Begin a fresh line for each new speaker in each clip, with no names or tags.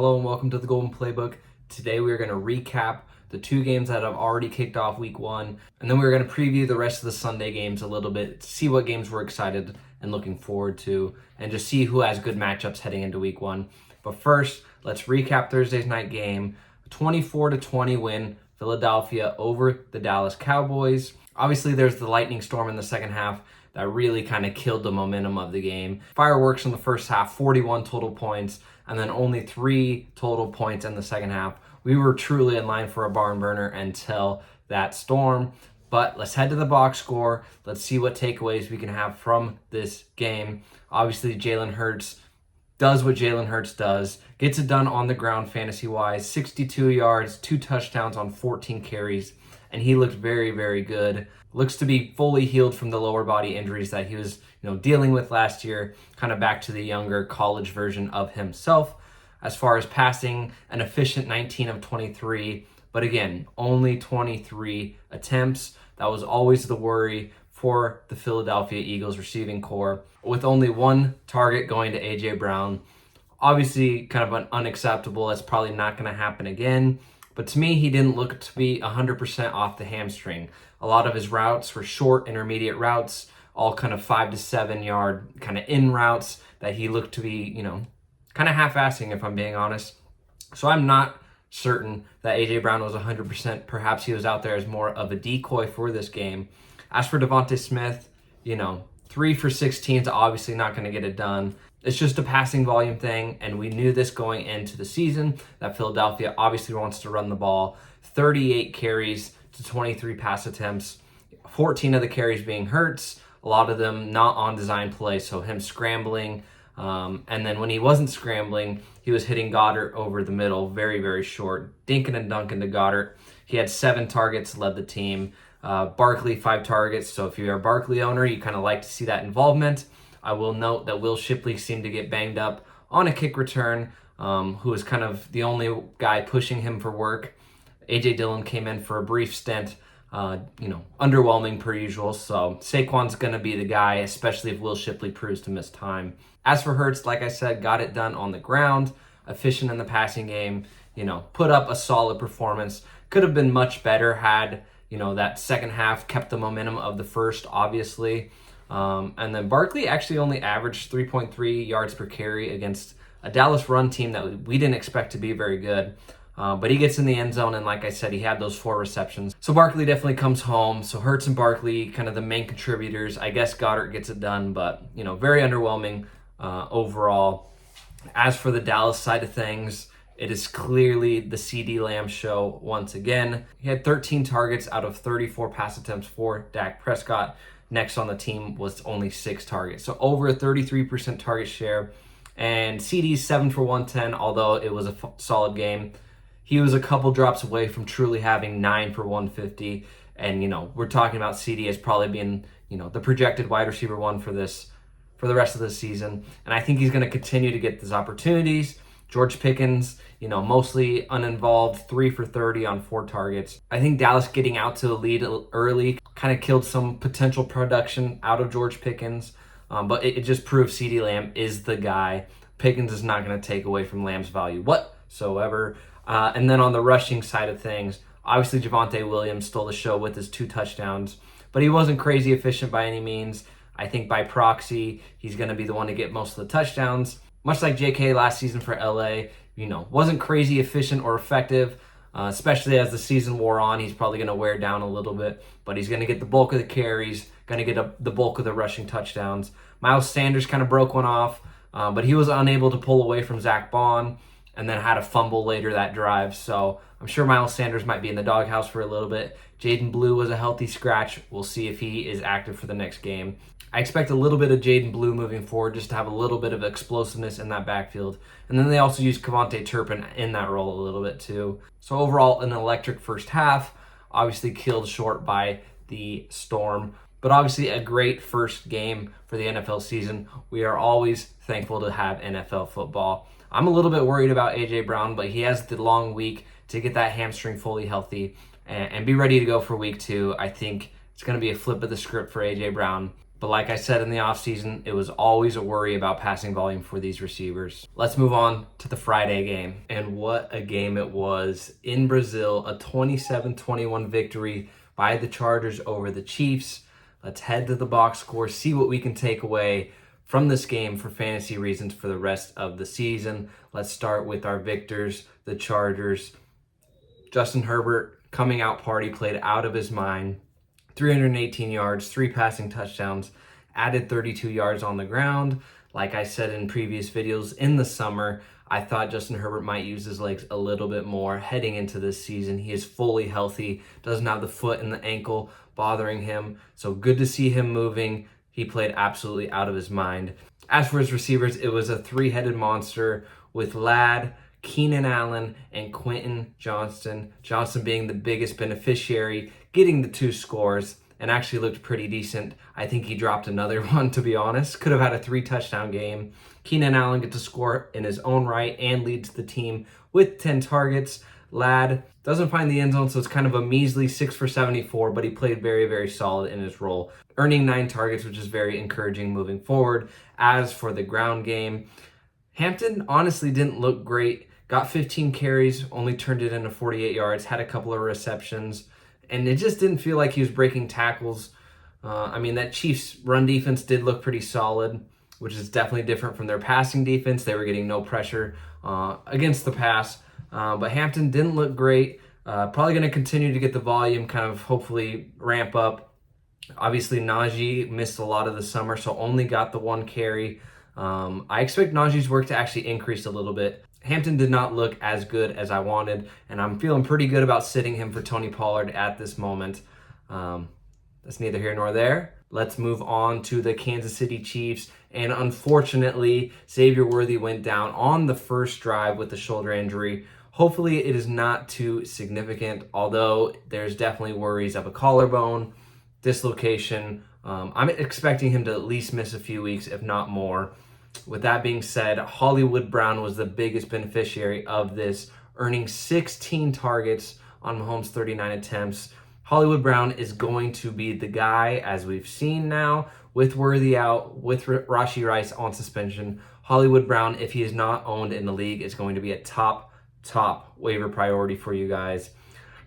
Hello and welcome to the Golden Playbook. Today we are going to recap the two games that have already kicked off week one, and then we're going to preview the rest of the Sunday games a little bit, see what games we're excited and looking forward to, and just see who has good matchups heading into week one. But first, let's recap Thursday's night game. 24-20 win, Philadelphia over the Dallas Cowboys. Obviously, there's the lightning storm in the second half that really kind of killed the momentum of the game. Fireworks in the first half, 41 total points, and then only 3 total points in the second half. We were truly in line for a barn burner until that storm. But let's head to the box score. Let's see what takeaways we can have from this game. Obviously, Jalen Hurts does what Jalen Hurts does. Gets it done on the ground fantasy-wise. 62 yards, 2 touchdowns on 14 carries. And he looked very, very good. Looks to be fully healed from the lower body injuries that he was, dealing with last year, kind of back to the younger college version of himself. As far as passing, an efficient 19 of 23, but again, only 23 attempts. That was always the worry for the Philadelphia Eagles receiving core, with only 1 target going to A.J. Brown. Obviously, kind of unacceptable. That's probably not going to happen again. But to me, he didn't look to be 100% off the hamstring. A lot of his routes were short, intermediate routes, all kind of 5 to 7 yard kind of in routes that he looked to be, kind of half-assing, if I'm being honest. So I'm not certain that A.J. Brown was 100%. Perhaps he was out there as more of a decoy for this game. As for Devontae Smith, 3 for 16 is obviously not going to get it done. It's just a passing volume thing, and we knew this going into the season, that Philadelphia obviously wants to run the ball. 38 carries to 23 pass attempts, 14 of the carries being Hurts, a lot of them not on design play, so him scrambling. And then when he wasn't scrambling, he was hitting Goddard over the middle, very, very short, dinking and dunking to Goddard. He had 7 targets, led the team. Barkley, 5 targets, so if you're a Barkley owner, you kind of like to see that involvement. I will note that Will Shipley seemed to get banged up on a kick return, who was kind of the only guy pushing him for work. A.J. Dillon came in for a brief stint, underwhelming per usual. So Saquon's going to be the guy, especially if Will Shipley proves to miss time. As for Hurts, like I said, got it done on the ground, efficient in the passing game, put up a solid performance. Could have been much better had, that second half kept the momentum of the first, obviously. And then Barkley actually only averaged 3.3 yards per carry against a Dallas run team that we didn't expect to be very good. But he gets in the end zone, and like I said, he had those 4 receptions. So Barkley definitely comes home. So Hurts and Barkley, kind of the main contributors. I guess Goddard gets it done, but, very underwhelming overall. As for the Dallas side of things, it is clearly the CeeDee Lamb show once again. He had 13 targets out of 34 pass attempts for Dak Prescott. Next on the team was only 6 targets. So over a 33% target share. And CeeDee's 7 for 110, although it was a solid game. He was a couple drops away from truly having 9 for 150. And, we're talking about CeeDee as probably being, the projected wide receiver 1 for the rest of the season. And I think he's going to continue to get these opportunities. George Pickens, mostly uninvolved, 3 for 30 on 4 targets. I think Dallas getting out to the lead early kind of killed some potential production out of George Pickens, but it just proves CeeDee Lamb is the guy. Pickens is not going to take away from Lamb's value whatsoever. And then on the rushing side of things, obviously Javonte Williams stole the show with his 2 touchdowns, but he wasn't crazy efficient by any means. I think by proxy, he's going to be the one to get most of the touchdowns. Much like JK last season for LA, wasn't crazy efficient or effective, especially as the season wore on. He's probably going to wear down a little bit, but he's going to get the bulk of the carries, going to get the bulk of the rushing touchdowns. Miles Sanders kind of broke one off, but he was unable to pull away from Zach Bond and then had a fumble later that drive. So I'm sure Miles Sanders might be in the doghouse for a little bit. Jaden Blue was a healthy scratch. We'll see if he is active for the next game. I expect a little bit of Jaden Blue moving forward, just to have a little bit of explosiveness in that backfield. And then they also use Kevontae Turpin in that role a little bit too. So overall, an electric first half, obviously killed short by the storm. But obviously a great first game for the NFL season. We are always thankful to have NFL football. I'm a little bit worried about A.J. Brown, but he has the long week to get that hamstring fully healthy and be ready to go for week 2. I think it's going to be a flip of the script for A.J. Brown. But like I said in the offseason, it was always a worry about passing volume for these receivers. Let's move on to the Friday game. And what a game it was in Brazil, a 27-21 victory by the Chargers over the Chiefs. Let's head to the box score, see what we can take away from this game for fantasy reasons for the rest of the season. Let's start with our victors, the Chargers. Justin Herbert, coming out party, played out of his mind. 318 yards, 3 passing touchdowns, added 32 yards on the ground. Like I said in previous videos, in the summer, I thought Justin Herbert might use his legs a little bit more heading into this season. He is fully healthy, doesn't have the foot and the ankle bothering him. So good to see him moving. He played absolutely out of his mind. As for his receivers, it was a 3-headed monster with Ladd, Keenan Allen, and Quentin Johnston. Johnston being the biggest beneficiary, getting the 2 scores, and actually looked pretty decent. I think he dropped another one, to be honest. Could have had a 3-touchdown game. Keenan Allen gets a score in his own right and leads the team with 10 targets. Ladd doesn't find the end zone, so it's kind of a measly 6 for 74, but he played very, very solid in his role, earning 9 targets, which is very encouraging moving forward. As for the ground game, Hampton honestly didn't look great. Got 15 carries, only turned it into 48 yards, had a couple of receptions, and it just didn't feel like he was breaking tackles. That Chiefs run defense did look pretty solid, which is definitely different from their passing defense. They were getting no pressure against the pass, but Hampton didn't look great. Probably going to continue to get the volume, kind of hopefully ramp up. Obviously, Najee missed a lot of the summer, so only got the 1 carry. I expect Najee's work to actually increase a little bit. Hampton did not look as good as I wanted, and I'm feeling pretty good about sitting him for Tony Pollard at this moment. That's neither here nor there. Let's move on to the Kansas City Chiefs, and unfortunately, Xavier Worthy went down on the first drive with a shoulder injury. Hopefully, it is not too significant, although there's definitely worries of a collarbone dislocation. I'm expecting him to at least miss a few weeks, if not more. With that being said, Hollywood Brown was the biggest beneficiary of this, earning 16 targets on Mahomes' 39 attempts. Hollywood Brown is going to be the guy, as we've seen now, with Worthy out, with Rashee Rice on suspension. Hollywood Brown, if he is not owned in the league, is going to be a top waiver priority for you guys.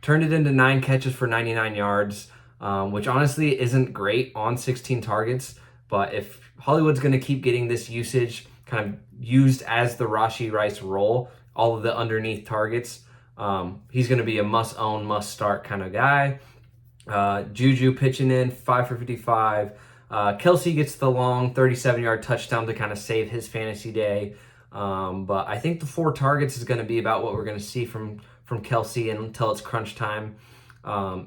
Turned it into 9 catches for 99 yards, which honestly isn't great on 16 targets, but if Hollywood's going to keep getting this usage kind of used as the Rashee Rice role, all of the underneath targets, he's going to be a must-own, must-start kind of guy. Juju pitching in 5 for 55. Kelsey gets the long 37-yard touchdown to kind of save his fantasy day. But I think the 4 targets is going to be about what we're going to see from Kelsey until it's crunch time.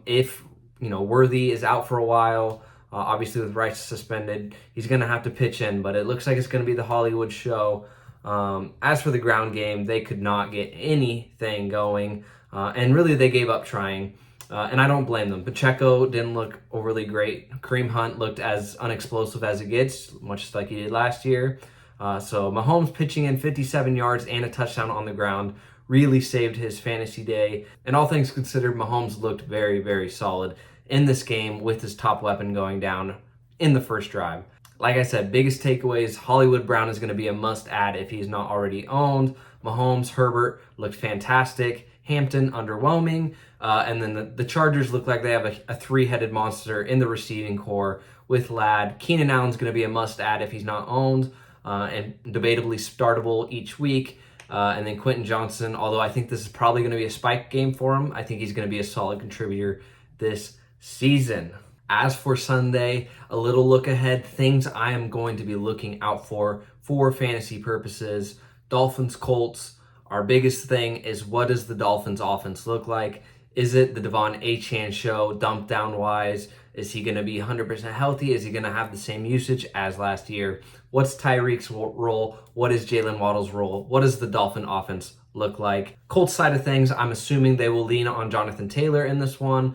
If Worthy is out for a while, obviously with Rice suspended, he's going to have to pitch in, but it looks like it's going to be the Hollywood show. As for the ground game, they could not get anything going, and really they gave up trying, and I don't blame them. Pacheco didn't look overly great. Kareem Hunt looked as unexplosive as it gets, much like he did last year. So Mahomes pitching in 57 yards and a touchdown on the ground really saved his fantasy day, and all things considered, Mahomes looked very, very solid in this game with his top weapon going down in the first drive. Like I said, biggest takeaways, Hollywood Brown is going to be a must-add if he's not already owned. Mahomes, Herbert looked fantastic. Hampton, underwhelming. And then the Chargers look like they have a 3-headed monster in the receiving core with Ladd. Keenan Allen's going to be a must-add if he's not owned, and debatably startable each week. And then Quentin Johnston, although I think this is probably going to be a spike game for him, I think he's going to be a solid contributor this season. As for Sunday, a little look ahead, things I am going to be looking out for fantasy purposes. Dolphins, Colts. Our biggest thing is, what does the Dolphins offense look like? Is it the Devon Achane show, dump down wise? Is he going to be 100% healthy? Is he going to have the same usage as last year? What's Tyreek's role? What is Jalen Waddle's role? What does the Dolphin offense look like? Colts side of things, I'm assuming they will lean on Jonathan Taylor in this one,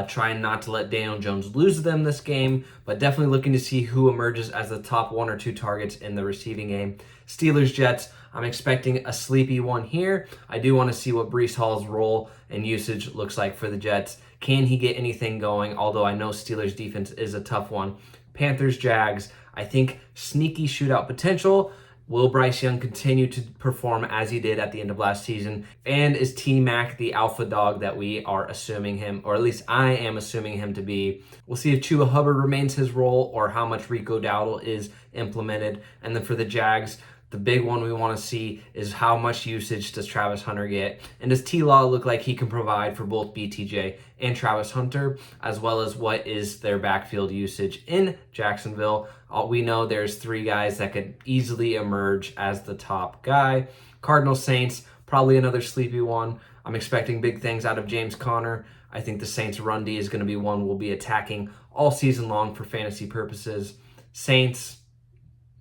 trying not to let Daniel Jones lose them this game, but definitely looking to see who emerges as the top 1 or 2 targets in the receiving game. Steelers, Jets, I'm expecting a sleepy one here. I do want to see what Breece Hall's role and usage looks like for the Jets. Can he get anything going? Although I know Steelers defense is a tough one. Panthers, Jags. I think sneaky shootout potential. Will Bryce Young continue to perform as he did at the end of last season? And is T-Mac the alpha dog that we are assuming him, or at least I am assuming him to be? We'll see if Chuba Hubbard remains his role or how much Rico Dowdle is implemented. And then for the Jags, the big one we want to see is how much usage does Travis Hunter get? And does T-Law look like he can provide for both BTJ and Travis Hunter, as well as what is their backfield usage in Jacksonville? We know there's 3 guys that could easily emerge as the top guy. Cardinals, Saints, probably another sleepy one. I'm expecting big things out of James Conner. I think the Saints' run D is going to be one we'll be attacking all season long for fantasy purposes. Saints,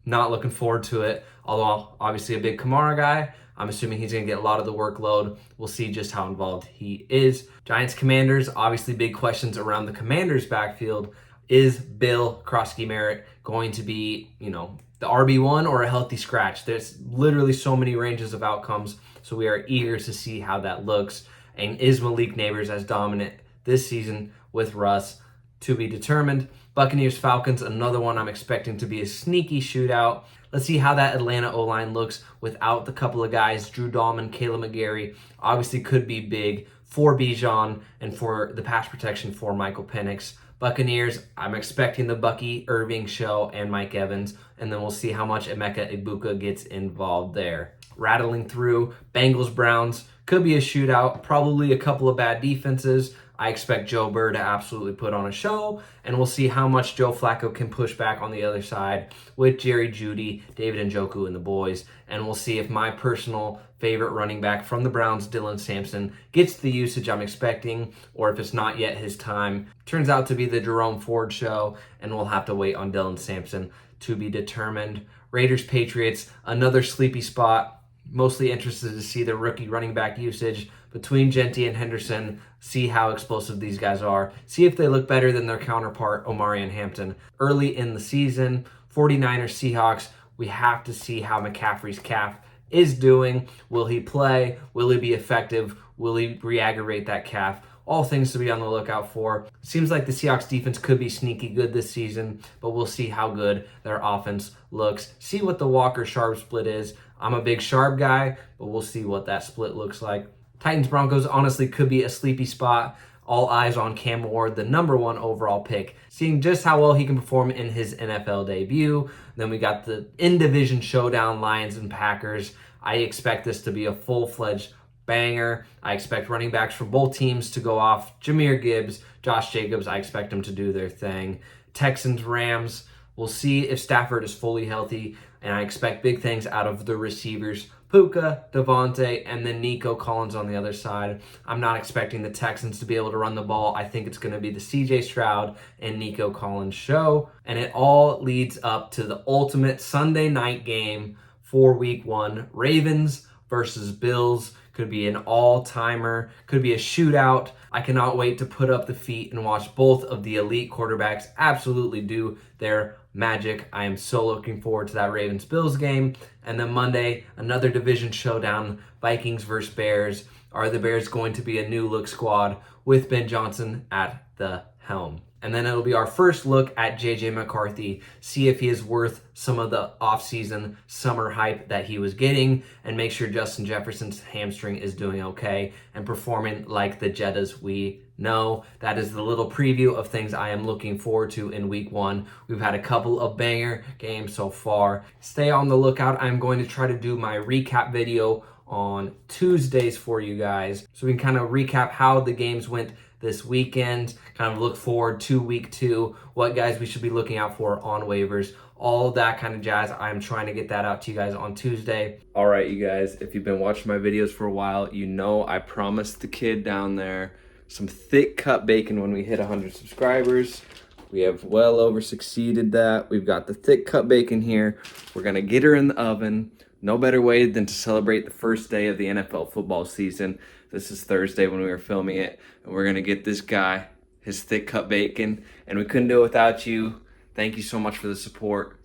not looking forward to it. Although obviously a big Kamara guy, I'm assuming he's going to get a lot of the workload. We'll see just how involved he is. Giants, Commanders, obviously big questions around the Commanders' backfield. Is Bill Krosky-Merritt going to be, the RB1 or a healthy scratch? There's literally so many ranges of outcomes, so we are eager to see how that looks. And is Malik Neighbors as dominant this season with Russ? To be determined. Buccaneers, Falcons, another one I'm expecting to be a sneaky shootout. Let's see how that Atlanta O-line looks without the couple of guys, Drew Dahlman, Caleb McGarry. Obviously could be big for Bijan and for the pass protection for Michael Penix. Buccaneers, I'm expecting the Bucky Irving show and Mike Evans, and then we'll see how much Emeka Egbuka gets involved there. Rattling through, Bengals, Browns, could be a shootout, probably a couple of bad defenses. I expect Joe Burrow to absolutely put on a show, and we'll see how much Joe Flacco can push back on the other side with Jerry Jeudy, David Njoku, and the boys. And we'll see if my personal favorite running back from the Browns, Dylan Sampson, gets the usage I'm expecting, or if it's not yet his time. Turns out to be the Jerome Ford show, and we'll have to wait on Dylan Sampson to be determined. Raiders, Patriots, another sleepy spot. Mostly interested to see the rookie running back usage between Gentry and Henderson, see how explosive these guys are, see if they look better than their counterpart, Omarion Hampton, early in the season. 49ers, Seahawks, we have to see how McCaffrey's calf is doing. Will he play? Will he be effective? Will he re-aggravate that calf? All things to be on the lookout for. Seems like the Seahawks defense could be sneaky good this season, but we'll see how good their offense looks. See what the Walker-Sharp split is. I'm a big Sharp guy, but we'll see what that split looks like. Titans, Broncos honestly could be a sleepy spot. All eyes on Cam Ward, the #1 overall pick. Seeing just how well he can perform in his NFL debut. Then we got the in-division showdown, Lions and Packers. I expect this to be a full-fledged banger. I expect running backs for both teams to go off. Jahmyr Gibbs, Josh Jacobs, I expect them to do their thing. Texans, Rams, we'll see if Stafford is fully healthy, and I expect big things out of the receivers. Puka, Devontae, and then Nico Collins on the other side. I'm not expecting the Texans to be able to run the ball. I think it's going to be the CJ Stroud and Nico Collins show. And it all leads up to the ultimate Sunday night game for week 1. Ravens versus Bills. Could be an all-timer. Could be a shootout. I cannot wait to put up the feet and watch both of the elite quarterbacks absolutely do their magic. I am so looking forward to that Ravens-Bills game. And then Monday, another division showdown, Vikings versus Bears. Are the Bears going to be a new-look squad with Ben Johnson at the helm? And then it'll be our first look at J.J. McCarthy, see if he is worth some of the offseason summer hype that he was getting, and make sure Justin Jefferson's hamstring is doing okay and performing like the Jettas we know. That is the little preview of things I am looking forward to in week 1. We've had a couple of banger games so far. Stay on the lookout. I'm going to try to do my recap video on Tuesdays for you guys, so we can kind of recap how the games went this weekend, kind of look forward to week 2, what guys we should be looking out for on waivers, all that kind of jazz. I'm trying to get that out to you guys on Tuesday. All right, you guys, if you've been watching my videos for a while, you know I promised the kid down there some thick cut bacon when we hit 100 subscribers. We have well over succeeded that. We've got the thick cut bacon here. We're gonna get her in the oven. No better way than to celebrate the first day of the NFL football season. This is Thursday when we were filming it, and we're gonna get this guy his thick cut bacon, and we couldn't do it without you. Thank you so much for the support.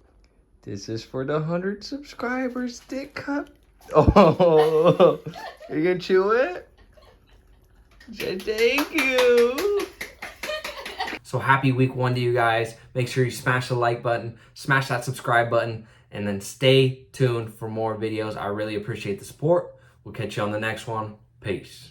This is for the 100 subscribers, thick cut. Oh, are you gonna chew it? Say thank you. So happy week 1 to you guys. Make sure you smash the like button, smash that subscribe button, and then stay tuned for more videos. I really appreciate the support. We'll catch you on the next one. Peace.